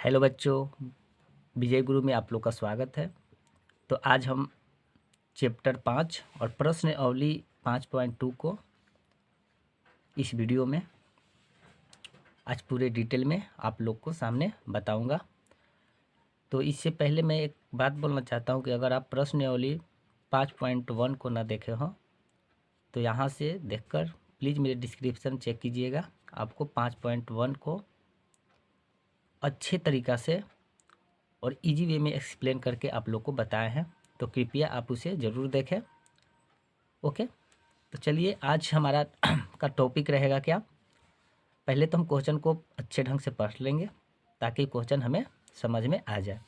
Hello बच्चों, विजय गुरु में आप लोग का स्वागत है। तो आज हम चैप्टर 5 और प्रश्न अवली 5.2 को इस वीडियो में आज पूरे डिटेल में आप लोग को सामने बताऊंगा। तो इससे पहले मैं एक बात बोलना चाहता हूं कि अगर आप प्रश्न अवली 5.1 को ना देखे हों तो यहाँ से देखकर प्लीज़ मेरे डिस्क्रिप्शन चेक कीजिएगा। आपको 5.1 को अच्छे तरीक़ा से और इजी वे में एक्सप्लेन करके आप लोग को बताए हैं, तो कृपया आप उसे ज़रूर देखें। ओके, तो चलिए आज हमारा का टॉपिक रहेगा क्या। पहले तो हम क्वेश्चन को अच्छे ढंग से पढ़ लेंगे ताकि क्वेश्चन हमें समझ में आ जाए।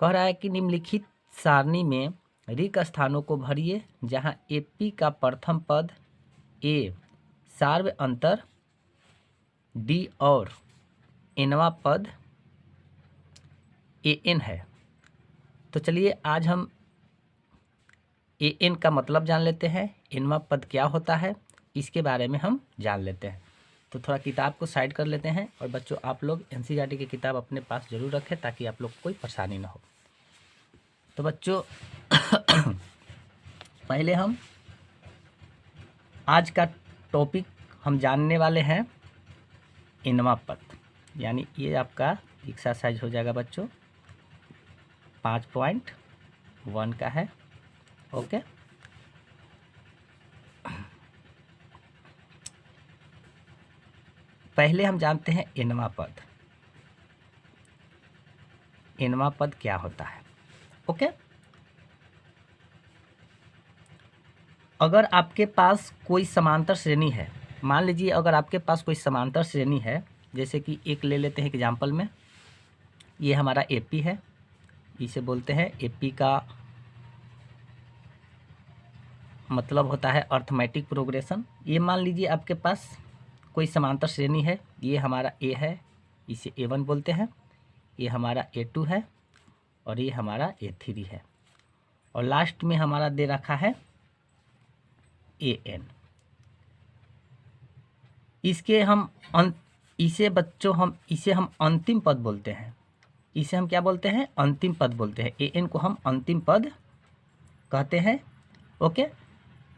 कह रहा है कि निम्नलिखित सारणी में रिक्त स्थानों को भरिए जहां एपी का प्रथम पद ए सार्व अंतर डी और एनवा पद ए एन है। तो चलिए आज हम ए एन का मतलब जान लेते हैं, एनवा पद क्या होता है इसके बारे में हम जान लेते हैं। तो थोड़ा किताब को साइड कर लेते हैं और बच्चों आप लोग एनसीईआरटी की किताब अपने पास ज़रूर रखें ताकि आप लोग को कोई परेशानी ना हो। तो बच्चों पहले हम आज का टॉपिक हम जानने वाले हैं एनवा पद, यानी ये आपका एक्सरसाइज हो जाएगा बच्चों 5.1 का है। ओके, पहले हम जानते हैं एनवा पद। एनवा पद क्या होता है। ओके, अगर आपके पास कोई समांतर श्रेणी है, मान लीजिए अगर आपके पास कोई समांतर श्रेणी है, जैसे कि एक ले लेते हैं एग्जाम्पल में, ये हमारा एपी है, इसे बोलते हैं एपी का मतलब होता है अर्थमेटिक प्रोग्रेशन। ये मान लीजिए आपके पास कोई समांतर श्रेणी है, ये हमारा ए है, इसे A1 बोलते हैं, ये हमारा A2 है और ये हमारा A3 है और लास्ट में हमारा दे रखा है AN। इसके हम इसे बच्चों हम इसे हम अंतिम पद बोलते हैं। इसे हम क्या बोलते हैं? अंतिम पद बोलते हैं। AN को हम अंतिम पद कहते हैं। ओके,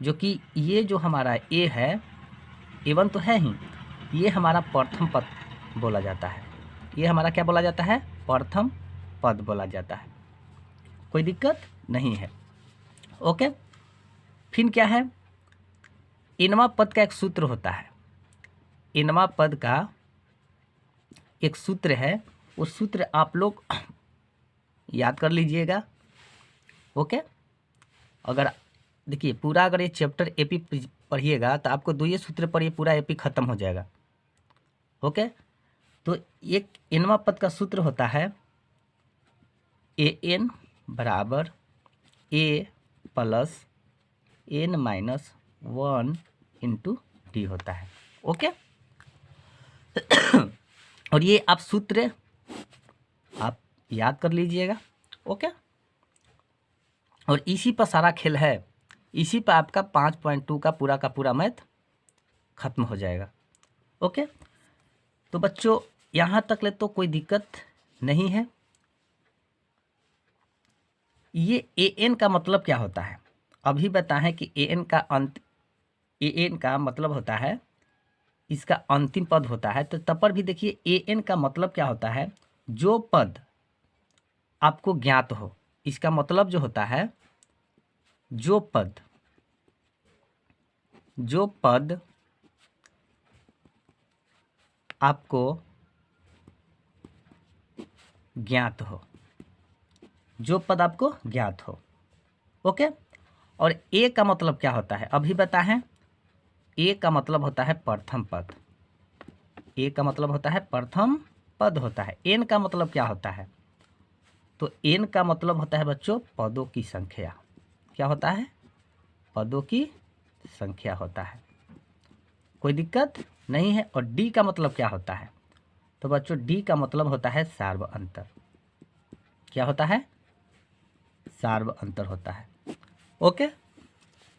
जो कि ये जो हमारा A है, A1 तो है ही, ये हमारा प्रथम पद बोला जाता है। ये हमारा क्या बोला जाता है? प्रथम पद बोला जाता है। कोई दिक्कत नहीं है। ओके, फिर क्या है? एनवा पद का एक सूत्र होता है। एनवा पद का एक सूत्र है, वो सूत्र आप लोग याद कर लीजिएगा। ओके, अगर देखिए पूरा अगर ये चैप्टर एपी पढ़िएगा तो आपको दो ये सूत्र पर ये पूरा एपी खत्म हो जाएगा। ओके, तो एक एनवा पद का सूत्र होता है AN बराबर A plus N-1 into D होता है। ओके, और ये आप सूत्र आप याद कर लीजिएगा। ओके, और इसी पर सारा खेल है, इसी पर आपका 5.2 का पूरा मैथ खत्म हो जाएगा। ओके, तो बच्चों यहाँ तक ले तो कोई दिक्कत नहीं है। ये AN का मतलब क्या होता है अभी बताएं कि AN का मतलब होता है, इसका अंतिम पद होता है। तो तब पर भी देखिए AN का मतलब क्या होता है? जो पद आपको ज्ञात हो, इसका मतलब जो होता है जो पद आपको ज्ञात हो, जो पद आपको ज्ञात हो। ओके, और ए का मतलब क्या होता है अभी बताएं? ए का मतलब होता है प्रथम पद। ए का मतलब होता है प्रथम पद होता है। एन का मतलब क्या होता है? तो एन का मतलब होता है बच्चों पदों की संख्या। क्या होता है? पदों की संख्या होता है। कोई दिक्कत नहीं है। और डी का मतलब क्या होता है? तो बच्चों डी का मतलब होता है सार्व अंतर। क्या होता है? सार्व अंतर होता है। ओके,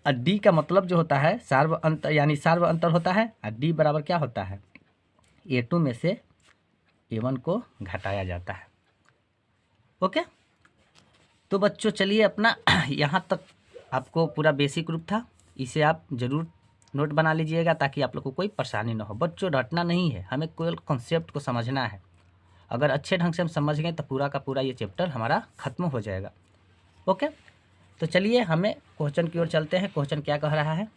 और डी का मतलब जो होता है सार्व अंतर, यानी सार्व अंतर होता है। और डी बराबर क्या होता है? A2 में से A1 को घटाया जाता है। ओके, तो बच्चों चलिए अपना यहाँ तक आपको पूरा बेसिक रूप था, इसे आप ज़रूर नोट बना लीजिएगा ताकि आप लोग को कोई परेशानी ना हो। बच्चों रटना नहीं है, हमें केवल कॉन्सेप्ट को समझना है। अगर अच्छे ढंग से हम समझ गए तो पूरा का पूरा ये चैप्टर हमारा ख़त्म हो जाएगा। ओके, तो चलिए हमें क्वेश्चन की ओर चलते हैं। क्वेश्चन क्या कह रहा है,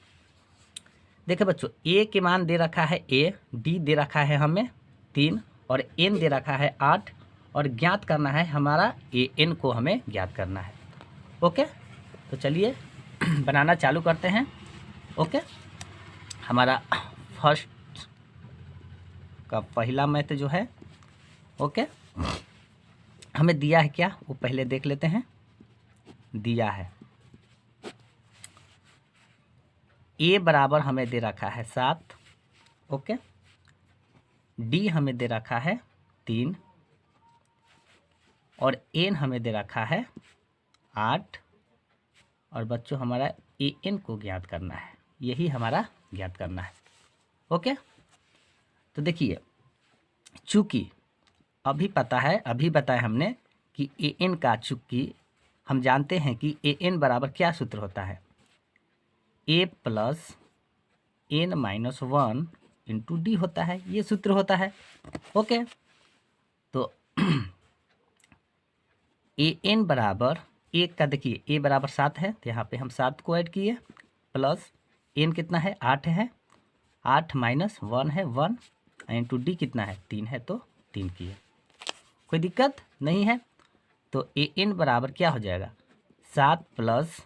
देखिए बच्चों, ए के मान दे रखा है ए, डी दे रखा है हमें 3 और एन दे रखा है 8 और ज्ञात करना है हमारा ए एन को हमें ज्ञात करना है। ओके, तो चलिए बनाना चालू करते हैं। ओके, हमारा फर्स्ट का पहला मैथ जो है, ओके, हमें दिया है क्या वो पहले देख लेते हैं। दिया है ए बराबर हमें दे रखा है 7, ओके, डी हमें दे रखा है 3 और एन हमें दे रखा है 8 और बच्चों हमारा ए एन को ज्ञात करना है, यही हमारा ज्ञात करना है। ओके, तो देखिए चूँकि अभी पता है, अभी बताया हमने कि ए एन का, चूँकि हम जानते हैं कि ए एन बराबर क्या सूत्र होता है, A plus N minus 1 into D होता है, ये सूत्र होता है। ओके, तो ए एन बराबर एक का, देखिए ए बराबर 7 है तो यहाँ पे हम 7 को ऐड किए, प्लस एन कितना है 8 है, 8 माइनस 1 है 1 इंटू डी कितना है 3 है तो 3 किए, कोई दिक्कत नहीं है। तो ए एन बराबर क्या हो जाएगा, 7 प्लस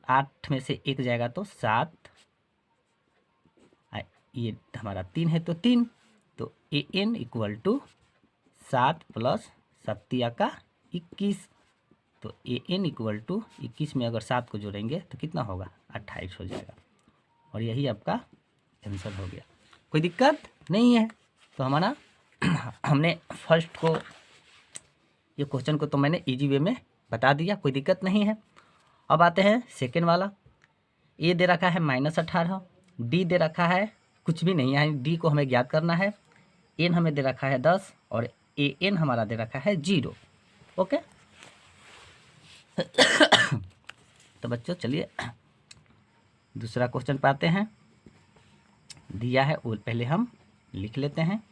8 में से 1 जाएगा तो 7, ये हमारा 3 है तो 3, तो A N equal to 7 plus 7 का 21, तो ए एन इक्वल टू 21 में अगर 7 को जोड़ेंगे तो कितना होगा 28 हो जाएगा और यही आपका आंसर हो गया, कोई दिक्कत नहीं है। तो हमारा हमने फर्स्ट को, ये क्वेश्चन को तो मैंने इजी वे में बता दिया, कोई दिक्कत नहीं है। अब आते हैं सेकेंड वाला। ए दे रखा है -18, डी दे रखा है कुछ भी नहीं है, डी को हमें ज्ञात करना है, एन हमें दे रखा है 10 और ए एन हमारा दे रखा है 0। ओके, तो बच्चों चलिए दूसरा क्वेश्चन पाते हैं। दिया है वो पहले हम लिख लेते हैं।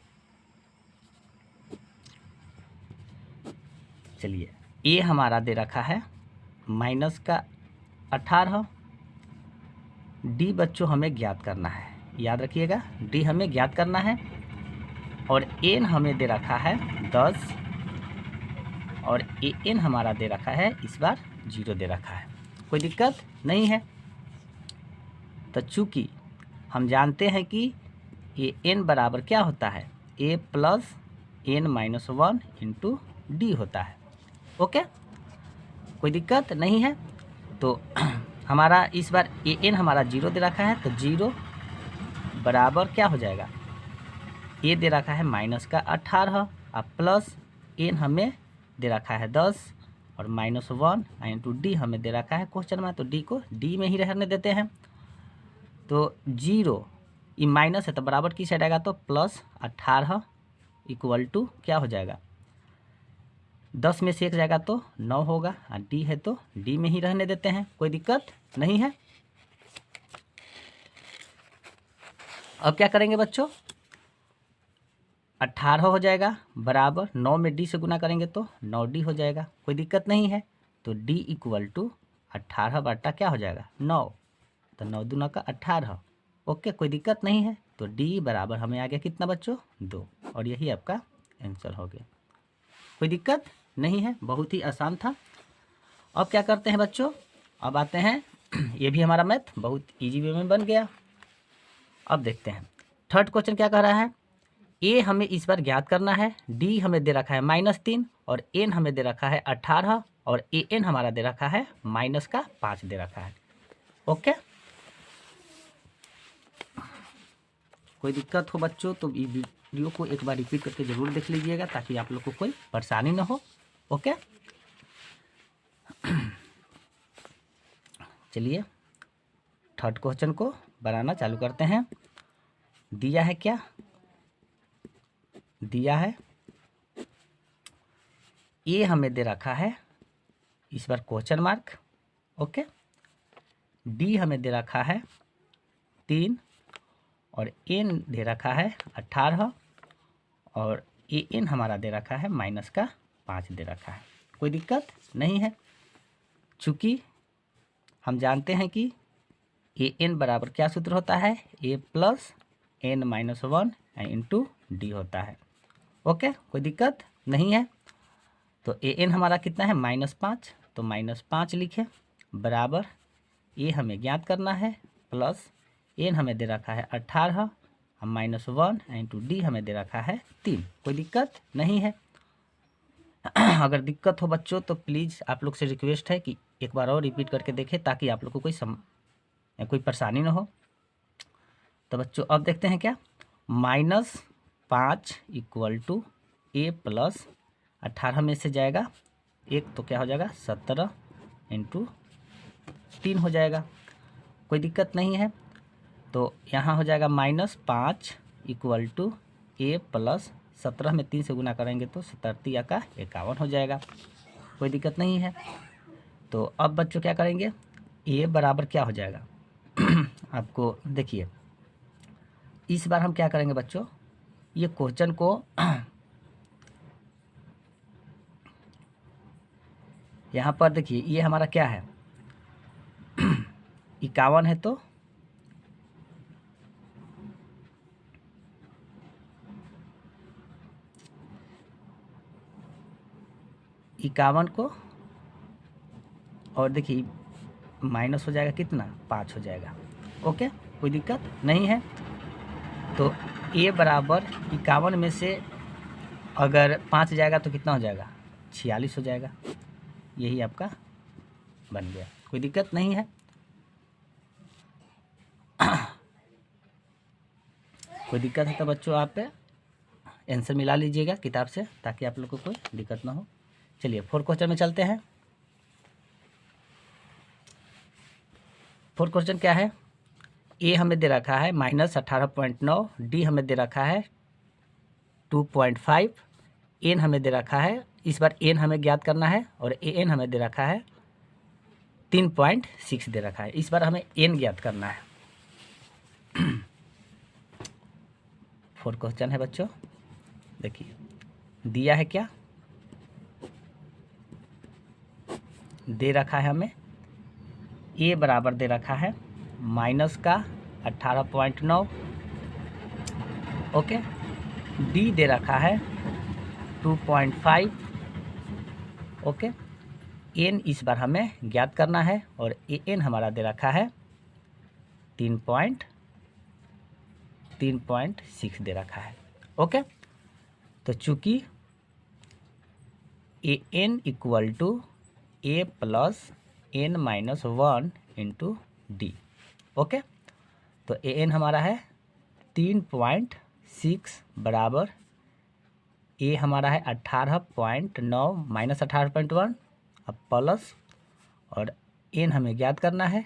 चलिए, ए हमारा दे रखा है -18, डी बच्चों हमें ज्ञात करना है, याद रखिएगा डी हमें ज्ञात करना है और एन हमें दे रखा है 10 और ए एन हमारा दे रखा है इस बार 0 दे रखा है, कोई दिक्कत नहीं है। तो चूँकि हम जानते हैं कि ए एन बराबर क्या होता है, A plus N minus 1 into D होता है। ओके, कोई दिक्कत नहीं है। तो हमारा इस बार ए एन हमारा 0 दे रखा है तो 0 बराबर क्या हो जाएगा, ए दे रखा है -18 और प्लस एन हमें दे रखा है 10 और -1 इंटू डी हमें दे रखा है क्वेश्चन में, तो डी को डी में ही रहने देते हैं। तो 0 ये माइनस है तो बराबर की साइड आएगा तो +18 इक्वल टू क्या हो जाएगा, 10 में से 1 जाएगा तो 9 होगा और डी है तो डी में ही रहने देते हैं, कोई दिक्कत नहीं है। अब क्या करेंगे बच्चों, 18 हो जाएगा बराबर 9 में डी से गुना करेंगे तो 9D हो जाएगा, कोई दिक्कत नहीं है। तो डी इक्वल टू 18 बटा क्या हो जाएगा 9, तो 9 दूना का 18। ओके, कोई दिक्कत नहीं है। तो डी बराबर हमें आ गया कितना बच्चों 2 और यही आपका आंसर हो गया, कोई दिक्कत नहीं है, बहुत ही आसान था। अब क्या करते हैं बच्चों, अब आते हैं ये भी हमारा मैथ बहुत इजी वे में बन गया। अब देखते हैं थर्ड क्वेश्चन क्या कह रहा है, ए हमें इस बार ज्ञात करना है, डी हमें दे रखा है -3 और एन हमें दे रखा है 18 और ए एन हमारा दे रखा है -5 दे रखा है। ओके, कोई दिक्कत हो बच्चों तो ये वीडियो को एक बार रिपीट करके ज़रूर देख लीजिएगा ताकि आप लोग को कोई परेशानी ना हो। ओके, चलिए थर्ड क्वेश्चन को बनाना चालू करते हैं। दिया है क्या, दिया है ए हमें दे रखा है इस बार क्वेश्चन मार्क, ओके। डी हमें दे रखा है 3 और एन दे रखा है 18 और ए एन हमारा दे रखा है -5 दे रखा है। कोई दिक्कत नहीं है, चूँकि हम जानते हैं कि ए एन बराबर क्या सूत्र होता है, A plus N -1 into D होता है, ओके। कोई दिक्कत नहीं है। तो ए एन हमारा कितना है -5, तो -5 लिखे बराबर ए हमें ज्ञात करना है प्लस एन हमें दे रखा है 18 हम -1 इंटू डी हमें दे रखा है 3। कोई दिक्कत नहीं है। अगर दिक्कत हो बच्चों तो प्लीज़ आप लोग से रिक्वेस्ट है कि एक बार और रिपीट करके देखें ताकि आप लोग को कोई परेशानी ना हो। तो बच्चों अब देखते हैं क्या, -5 इक्वल टू ए प्लस 18 में से जाएगा 1 तो क्या हो जाएगा 17 इंटू 3 हो जाएगा। कोई दिक्कत नहीं है। तो यहाँ हो जाएगा -5 इक्वल टू ए प्लस 17 में 3 से गुना करेंगे तो 17 का 51 हो जाएगा। कोई दिक्कत नहीं है। तो अब बच्चों क्या करेंगे, ए बराबर क्या हो जाएगा आपको देखिए, इस बार हम क्या करेंगे बच्चों, ये क्वेश्चन को यहाँ पर देखिए ये हमारा क्या है 51 है, तो इक्यावन को और देखिए माइनस हो जाएगा कितना 5 हो जाएगा, ओके। कोई दिक्कत नहीं है। तो ए बराबर 51 में से अगर 5 जाएगा तो कितना हो जाएगा 46 हो जाएगा। यही आपका बन गया। कोई दिक्कत नहीं है। कोई दिक्कत है तो बच्चों आप आंसर मिला लीजिएगा किताब से ताकि आप लोग को कोई दिक्कत ना हो। चलिए 4 क्वेश्चन में चलते हैं। 4 क्वेश्चन क्या है, ए हमें दे रखा है -18.9, डी हमें दे रखा है 2.5, एन हमें दे रखा है, इस बार एन हमें ज्ञात करना है और ए एन हमें दे रखा है 3.6 दे रखा है। इस बार हमें एन ज्ञात करना है। 4 क्वेश्चन है बच्चों, देखिए दिया है क्या, दे रखा है हमें ए बराबर दे रखा है -18.9, ओके। डी दे रखा है 2.5, ओके। एन इस बार हमें ज्ञात करना है और ए एन हमारा दे रखा है 3.6 दे रखा है, ओके। तो चूँकि A N equal to A plus N -1 into D, okay. तो ए एन हमारा है 3.6 बराबर ए हमारा है 18.9 -18.1 अब प्लस और एन हमें ज्ञात करना है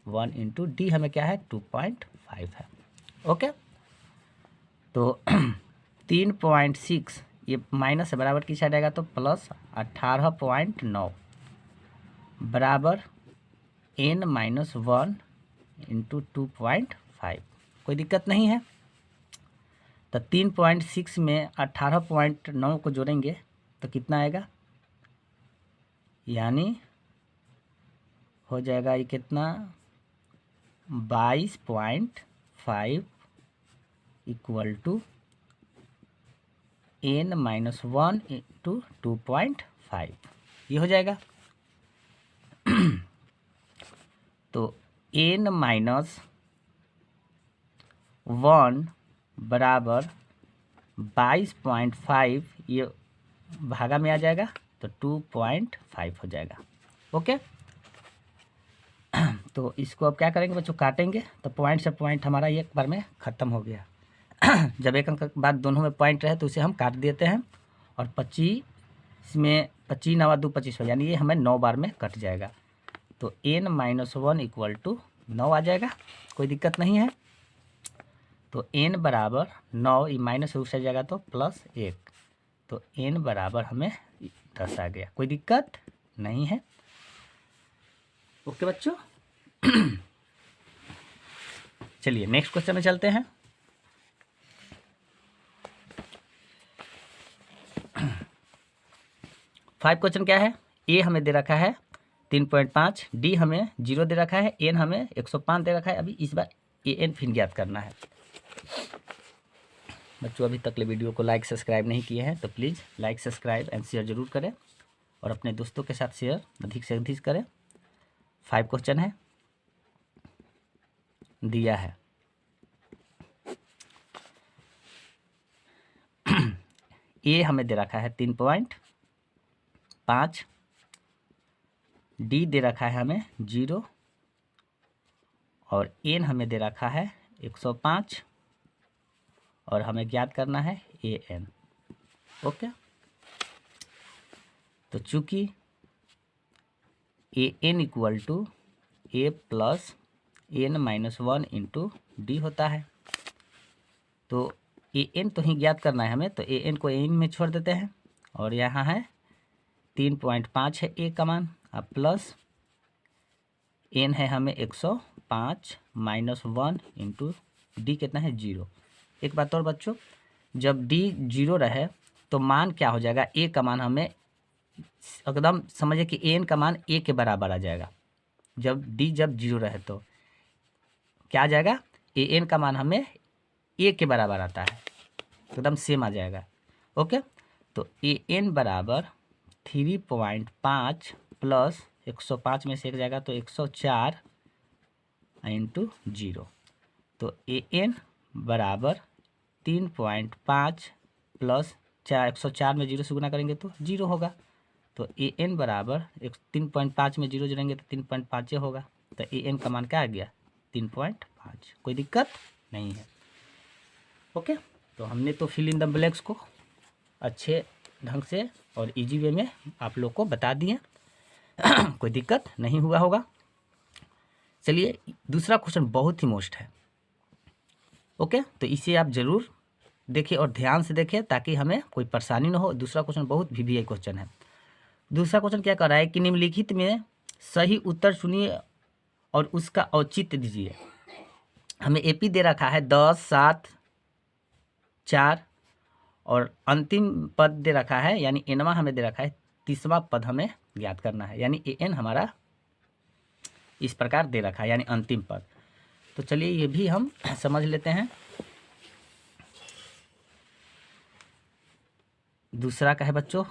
1 इंटू डी हमें क्या है 2.5 है, ओके। तो 3.6 ये माइनस से बराबर किस साइड आएगा तो प्लस 18.9 बराबर n -1 इंटू 2.5। कोई दिक्कत नहीं है। तो 3.6 में 18.9 को जोड़ेंगे तो कितना आएगा, यानी हो जाएगा ये कितना 22.5 इक्वल टू n -1 इंटू 2.5 ये हो जाएगा। तो n -1 बराबर 22.5 ये भागा में आ जाएगा तो 2.5 हो जाएगा, ओके। तो इसको अब क्या करेंगे बच्चों, काटेंगे तो पॉइंट से पॉइंट हमारा एक बार में ख़त्म हो गया। जब एक अंक के बाद दोनों में पॉइंट रहे तो उसे हम काट देते हैं और 25 में 25 9 2 25 हो, यानी ये हमें 9 बार में कट जाएगा। तो n -1 इक्वल टू 9 आ जाएगा। कोई दिक्कत नहीं है। तो n बराबर 9 ये माइनस रूप से जाएगा तो +1, तो तो n बराबर हमें 10 आ गया, कोई दिक्कत नहीं है। ओके बच्चों, चलिए नेक्स्ट क्वेश्चन में चलते हैं। फाइव क्वेश्चन क्या है, ए हमें दे रखा है 3.5, डी हमें 0 दे रखा है, एन हमें 105 दे रखा है। अभी इस बार ए एन फिर ज्ञात करना है। बच्चों अभी तक ले वीडियो को लाइक सब्सक्राइब नहीं किए हैं तो please like subscribe and share जरूर करें और अपने दोस्तों के साथ शेयर अधिक से अधिक करें। 5 क्वेश्चन है दिया है। ए हमें दे रखा है 3.5, डी दे रखा है हमें 0 और एन हमें दे रखा है 105 और हमें ज्ञात करना है ए एन। ओके, तो चूंकि A N equal to A plus N minus 1 into D होता है, तो ए एन तो ही ज्ञात करना है हमें, तो ए एन को एन में छोड़ देते हैं और यहाँ है 3.5 है ए का मान, अब प्लस एन है हमें 105 माइनस 1 इंटू डी कितना है 0। एक बात और बच्चों, जब डी 0 रहे तो मान क्या हो जाएगा, ए का मान हमें एकदम समझिए कि एन का मान ए के बराबर आ जाएगा। जब डी जब 0 रहे तो क्या आ जाएगा, ए एन का मान हमें ए के बराबर आता है, एकदम सेम आ जाएगा। ओके, तो ए एन बराबर 3.5 प्लस 105 में से एक जाएगा तो 104 इंटू 0, तो ए एन बराबर 3.5 प्लस 104 में 0 से गुना करेंगे तो 0 होगा, तो ए एन बराबर 3.5 में 0 जोड़ेंगे तो 3.5 होगा, तो ए एन का मान क्या आ गया 3.5। कोई दिक्कत नहीं है। ओके, तो हमने तो फिल इन द ब्लैंक्स को अच्छे ढंग से और इजी वे में आप लोग को बता दिए, कोई दिक्कत नहीं हुआ होगा। चलिए दूसरा क्वेश्चन बहुत ही मोस्ट है। ओके, तो इसे आप ज़रूर देखिए और ध्यान से देखें ताकि हमें कोई परेशानी ना हो। दूसरा क्वेश्चन बहुत VVI क्वेश्चन है। दूसरा क्वेश्चन क्या कर रहा है कि निम्नलिखित में सही उत्तर चुनिए और उसका औचित्य दीजिए। हमें एपी दे रखा है 10, 7, 4 और अंतिम पद दे रखा है, यानी एनवा हमें दे रखा है, तीसवा पद हमें ज्ञात करना है, यानी ए एन हमारा इस प्रकार दे रखा है, यानी अंतिम पद। तो चलिए ये भी हम समझ लेते हैं। दूसरा का है बच्चों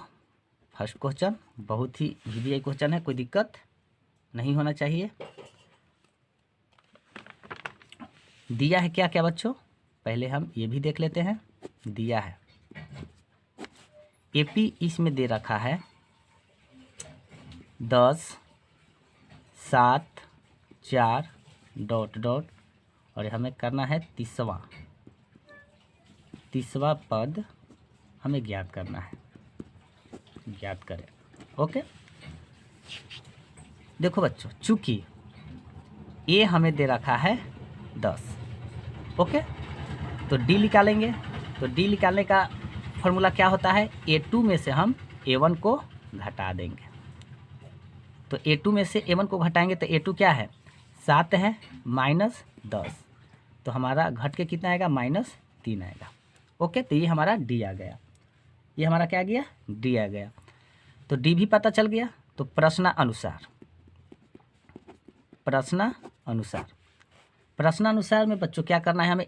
फर्स्ट क्वेश्चन, बहुत ही VVI क्वेश्चन है, कोई दिक्कत नहीं होना चाहिए। दिया है क्या क्या बच्चों, पहले हम ये भी देख लेते हैं। दिया है एपी इसमें दे रखा है 10, 7, 4 डॉट डॉट और हमें करना है तीसवा पद हमें ज्ञात करना है, ज्ञात करें। ओके, देखो बच्चों चूंकि ए हमें दे रखा है 10, ओके, तो डी निकालेंगे। तो डी निकालने का फॉर्मूला क्या होता है, A2 में से हम A1 को घटा देंगे। तो A2 में से A1 को घटाएंगे तो A2 क्या है 7 है माइनस 10, तो हमारा घट के कितना आएगा -3 आएगा। ओके, तो ये हमारा डी आ गया, ये हमारा क्या आ गया डी आ गया। तो डी भी पता चल गया। तो प्रश्नानुसार में बच्चों क्या करना है, हमें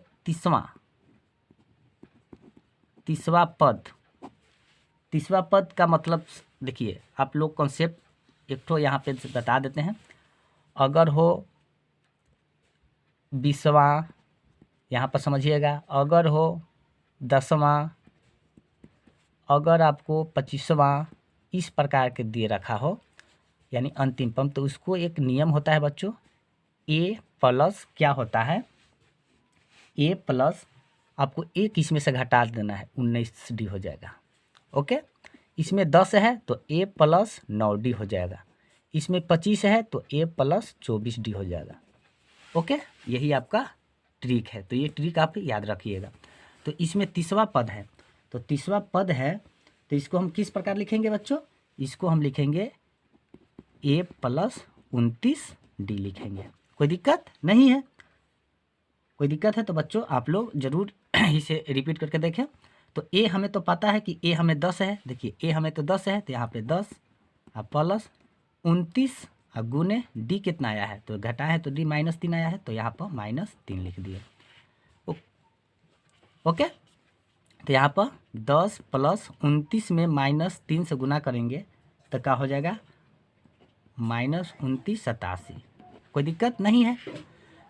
तीसवा पद का मतलब देखिए आप लोग कॉन्सेप्ट एक तो यहाँ पे बता देते हैं। अगर हो 20वां यहाँ पर समझिएगा, अगर हो 10वां, अगर आपको 25वां इस प्रकार के दिए रखा हो यानी अंतिम पद, तो उसको एक नियम होता है बच्चों, ए प्लस क्या होता है, ए प्लस आपको एक इसमें से घटा देना है 19D हो जाएगा। ओके, इसमें 10 है तो ए प्लस 9D हो जाएगा, इसमें 25 है तो ए प्लस 24D हो जाएगा। ओके, यही आपका ट्रिक है, तो ये ट्रिक आप याद रखिएगा। तो इसमें तीसवा पद है, तो तीसवा पद है तो इसको हम किस प्रकार लिखेंगे बच्चों, इसको हम लिखेंगे a + 29d लिखेंगे। कोई दिक्कत नहीं है? कोई दिक्कत है तो बच्चों आप लोग ज़रूर इसे रिपीट करके देखें। तो a हमें तो पता है कि a हमें 10 है, देखिए a हमें तो 10 है, तो यहाँ पे 10 प्लस 29 गुने d कितना आया है, तो घटा है तो d -3 आया है, तो यहाँ पर -3 लिख दिए। ओके, तो यहाँ पर 10 + 29 में -3 से गुना करेंगे तो क्या हो जाएगा, -29 87। कोई दिक्कत नहीं है?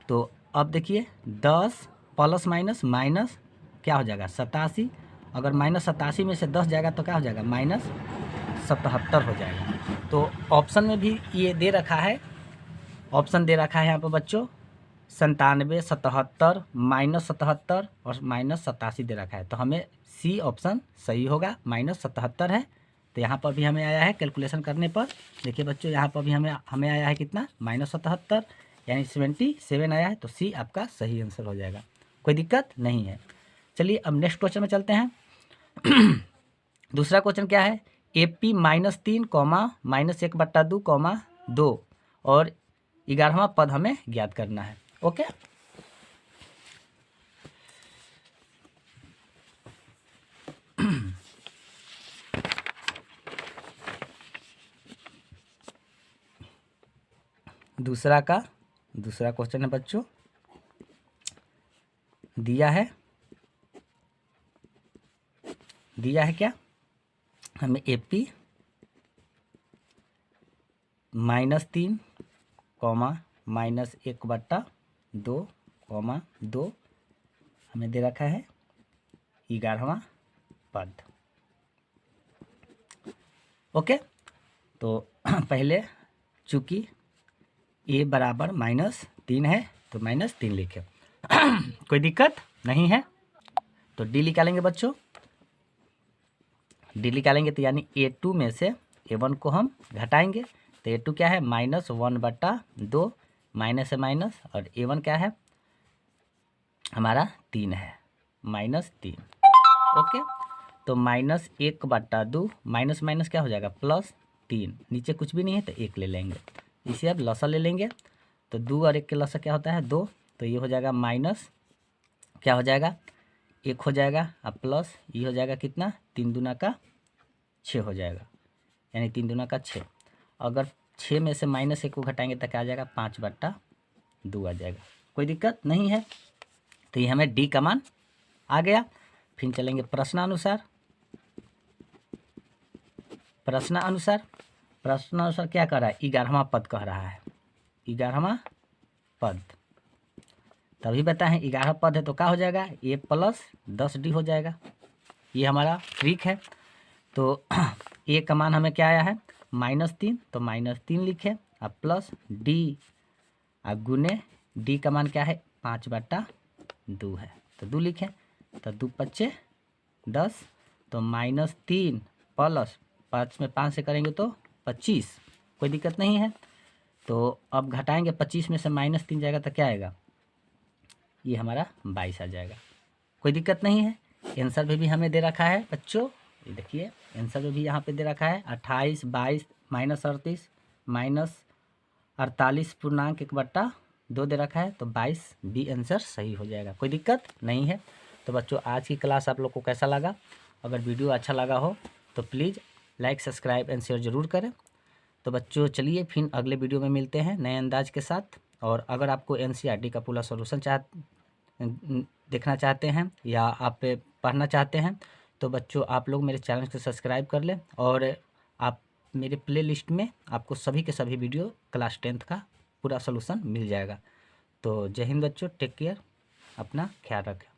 तो अब देखिए 10 प्लस माइनस माइनस क्या हो जाएगा 87, अगर -87 में से 10 जाएगा तो क्या हो जाएगा -77 हो जाएगा। तो ऑप्शन में भी ये दे रखा है, ऑप्शन दे रखा है यहाँ पर बच्चों 97, 77, -77 और -87 दे रखा है, तो हमें सी ऑप्शन सही होगा, -77 है। तो यहाँ पर भी हमें आया है कैलकुलेशन करने पर, देखिए बच्चों यहाँ पर भी हमें आया है कितना -77 यानी 77 आया है, तो सी आपका सही आंसर हो जाएगा। कोई दिक्कत नहीं है। चलिए अब नेक्स्ट क्वेश्चन में चलते हैं। दूसरा क्वेश्चन क्या है, AP -3, -1/2, 2 और 11वां पद हमें ज्ञात करना है। ओके, दूसरा क्वेश्चन है बच्चों, दिया है क्या हमें AP -3, -1/2, 2 हमें दे रखा है 11वां पद। ओके, तो पहले चूँकि a बराबर -3 है तो -3 लिखे। कोई दिक्कत नहीं है? तो d निकालेंगे बच्चों, d निकालेंगे तो यानी A2 में से A1 को हम घटाएंगे, तो A2 क्या है -1/2, माइनस है माइनस, और A1 क्या है हमारा 3 है, -3। ओके, तो -1/2 माइनस माइनस क्या हो जाएगा +3, नीचे कुछ भी नहीं है तो 1 ले लेंगे, इसे अब लसा ले लेंगे, तो 2 और 1 के लसा क्या होता है 2, तो ये हो जाएगा माइनस क्या हो जाएगा 1 हो जाएगा, अब प्लस ये हो जाएगा कितना 3 दूना का 6 हो जाएगा, यानी 3 दूना का 6। अगर 6 में से -1 को घटाएंगे तो क्या आ जाएगा 5/2 आ जाएगा। कोई दिक्कत नहीं है? तो ये हमें डी का मान आ गया। फिर चलेंगे प्रश्नानुसार। प्रश्नानुसार क्या कर रहा है, 11वां पद कह रहा है, 11वां पद। तभी बताएं 11 पद है तो क्या हो जाएगा A + 10D हो जाएगा, ये हमारा ट्रिक है। तो A का मान हमें क्या आया है -3, तो -3 लिखे, अब प्लस D अब गुने D का मान क्या है 5/2 है, तो 2 लिखें, तो 2 × 5 = 10, तो -3 प्लस 5 में 5 से करेंगे तो 25। कोई दिक्कत नहीं है? तो अब घटाएंगे 25 में से -3 जाएगा तो क्या आएगा, ये हमारा 22 आ जाएगा। कोई दिक्कत नहीं है? आंसर भी हमें दे रखा है बच्चों, ये देखिए आंसर भी यहाँ पे दे रखा है 28, 22, -38, -48.1/2 दे रखा है, तो 22 बी आंसर सही हो जाएगा। कोई दिक्कत नहीं है? तो बच्चों आज की क्लास आप लोग को कैसा लगा? अगर वीडियो अच्छा लगा हो तो please like, subscribe and share ज़रूर करें। तो बच्चों चलिए फिर अगले वीडियो में मिलते हैं नए अंदाज के साथ। और अगर आपको NCERT का पूरा सोल्यूशन देखना चाहते हैं या आप पढ़ना चाहते हैं तो बच्चों आप लोग मेरे चैनल को सब्सक्राइब कर लें, और आप मेरे प्लेलिस्ट में आपको सभी के सभी वीडियो क्लास 10th का पूरा सोल्यूशन मिल जाएगा। तो जय हिंद बच्चों, टेक केयर, अपना ख्याल रखें।